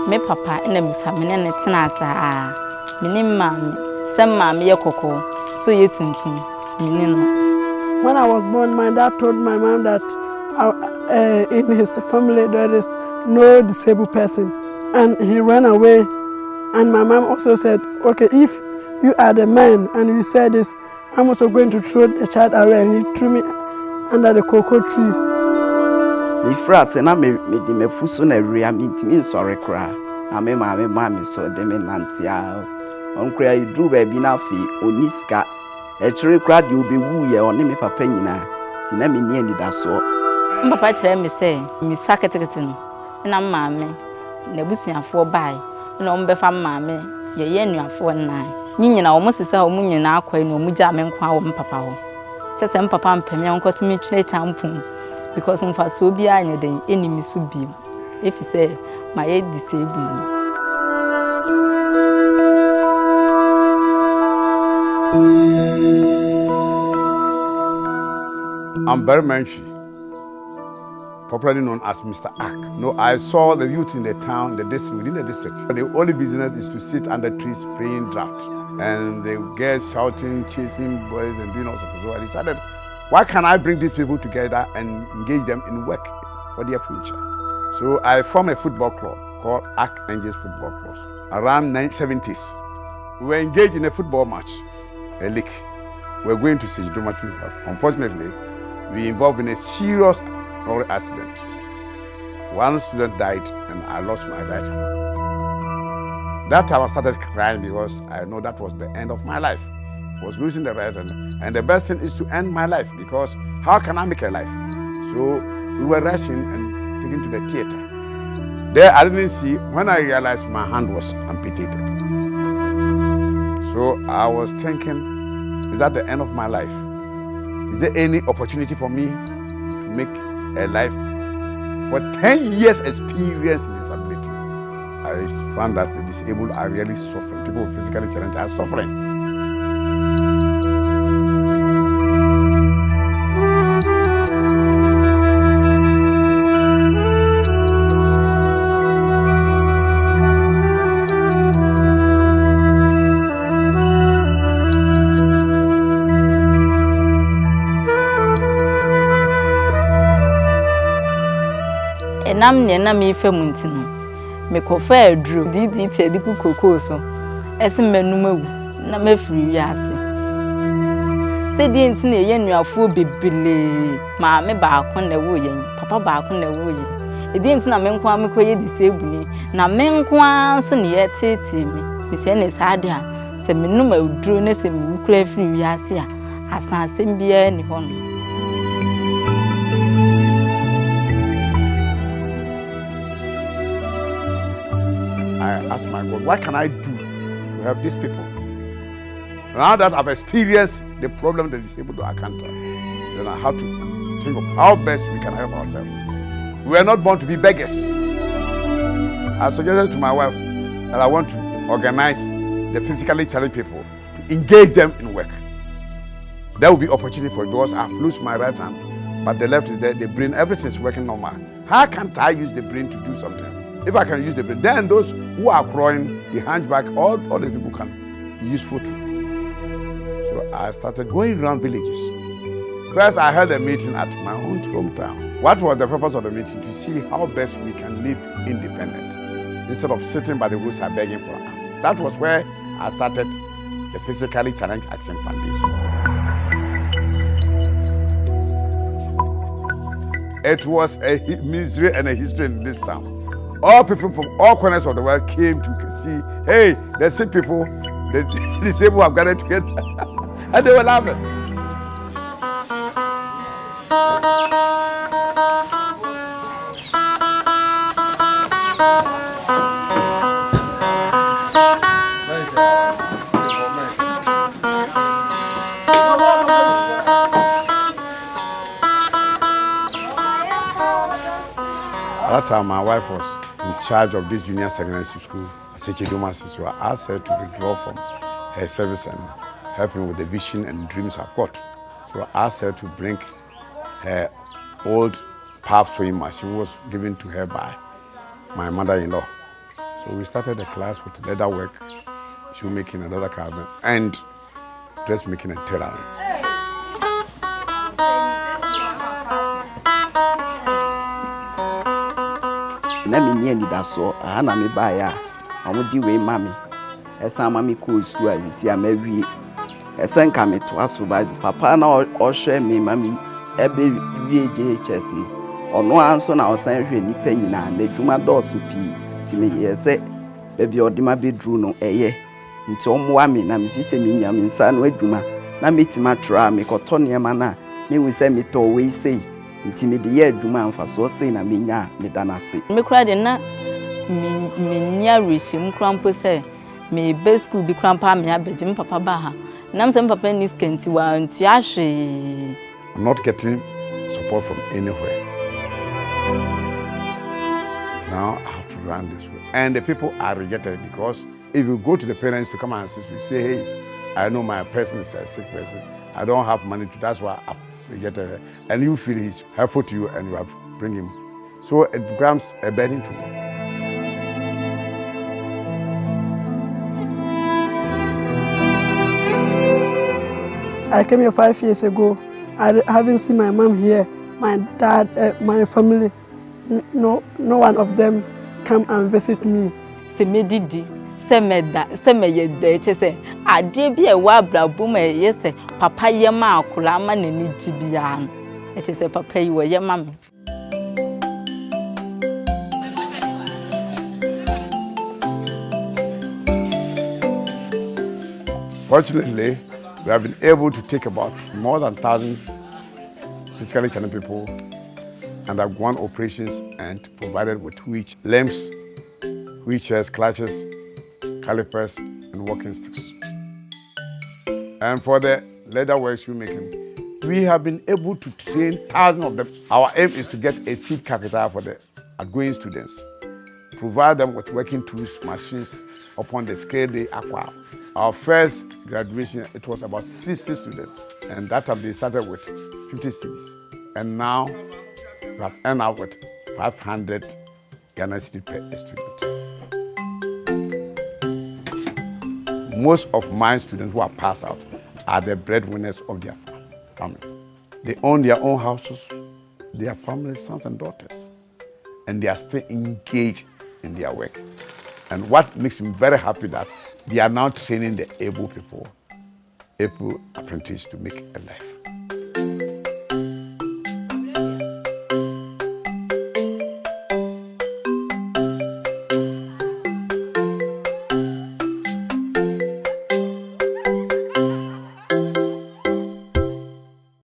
Me papa na bisa me ne tena saa. Me ni mama, sem mama ye koko, so ye tuntum. Me ni no. When I was born, my dad told my mom that in his family there is no disabled person, and he ran away. And my mom also said, okay, if you are the man and you said this, I'm also going to throw the child away, and he threw me under the cocoa trees. The phrase na me di me fuso na ria me ntimi nsore kra. Na me mama so de me nantia. On kra you drew baby na fi oniska. E chere kra de obewu ye one me papa nyina. Ti na me ni anida so. Papa chere me say, me so aketekete no. Na mama na busuafo bai. Na ombefa mama ye nuafo nan. Nyinyina wo mosesa wo nyina akwai no mu gya me nkwa wo papa ho. Sese papa mpem ya nkotumi twene champum because mfa so bi anya den enimi so bi. If you say my head disabled. I'm very Menchi, popularly known as Mr. Ark. No, I saw the youth in the town, the district, within the district. The only business is to sit under trees playing draft. And the girls shouting, chasing boys and doing all sorts of things. So I decided, why can't I bring these people together and engage them in work for their future? So I formed a football club called Archangels Football Club around 1970s. We were engaged in a football match, a league. We were going to see Domatu. Unfortunately, we involved in a serious road accident. One student died and I lost my right hand. That time I started crying because I know that was the end of my life. I was losing the right hand. And the best thing is to end my life because how can I make a life? So we were rushing and taken to the theater. There I didn't see, when I realized my hand was amputated. So I was thinking, is that the end of my life? Is there any opportunity for me to make a life? For 10 years experience in disability, I found that the disabled are really suffering. People with physically challenged are suffering. Nam ne na me fa muntino me kofa aduro didi tedi kokoko so ese manum awu na mafiri wiase se di enti na ye nuafo bebele ma me ba akon na wo yen papa ba akon na wo yen e di enti na me nko am koye disebuni na me nko so ne ye tete me se ne saade a se menum aduro na se me wukura afiri wiase a asan asem bia ni ho no. I asked my God, what can I do to help these people? Now that I've experienced the problem the disabled are encountering, then I have to think of how best we can help ourselves. We are not born to be beggars. I suggested to my wife that I want to organize the physically challenged people to engage them in work. There will be opportunity for it because I've lost my right hand, but the left is there, the brain, everything is working normal. How can't I use the brain to do something? If I can use the brain, then those who are crawling, the hunchback, all the people can be useful too. So I started going around villages. First, I held a meeting at my own hometown. What was the purpose of the meeting? To see how best we can live independent, instead of sitting by the roadside begging for help. That was where I started the Physically Challenged Action Foundation. It was a misery and a history in this town. All people from all corners of the world came to see, hey, the sick people, the disabled have gathered together. And they were laughing. At that time, my wife was in charge of this junior secondary school, so I asked her to withdraw from her service and help me with the vision and dreams I've got. So I asked her to bring her old pap sewing machine, was given to her by my mother-in-law. So we started the class with leather work, shoemaking and leather carving, and dressmaking and tailoring. Na me ni anidaso ana me ba ya amudi we mami esa mami ko school a isi amawie esa nka me to aso ba papa na o hwe me mami ebe wie JHS no ono anso na osan hwe nipa nyina na dwuma dɔɔso pii ti me yese bebi odima bedru no eye nti omoa me na me fi se me nya me nsa no adwuma na metima tra me koto niema na me hu se me to we sei nti me de ye adwuma amfaso sei na me nya me danase me kura de na me nya rehim krampo se me be school bi krampa me abeje me papa ba ha na me se me papa ni skenti wa ntu ahwe. I'm not getting support from anywhere. Now I have to run this way. And the people are rejected because if you go to the parents to come and assist you, say, hey, I know my person is a sick person. I don't have money to, that's why I've rejected her. And you feel he's helpful to you and you have to bring him. So it becomes a burden to me. I came here 5 years ago. I haven't seen my mom here, my dad, my family. No one of them come and visit me. Se medidi, se meda, se meyede, che ade bi e wa abrabo ma ye se papa ye ma akura ma na ni gibia no. Che se papa yi wo ye ma me. Fortunately, we have been able to take about more than 1,000 physically challenged people undergone operations and provided with limbs, wheelchairs, clutches, calipers, and walking sticks. And for the leather work shoemaking, we have been able to train thousands of them. Our aim is to get a seed capital for the outgoing students, provide them with working tools, machines upon the scale they acquire. Our first graduation, it was about 60 students, and that time they started with 50 cities. And now we have ended up with 500 Ghana cedis per student. Most of my students who are passed out are the breadwinners of their family. They own their own houses, their families, sons and daughters, and they are still engaged in their work. And what makes me very happy that they are now training the able apprentices to make a life.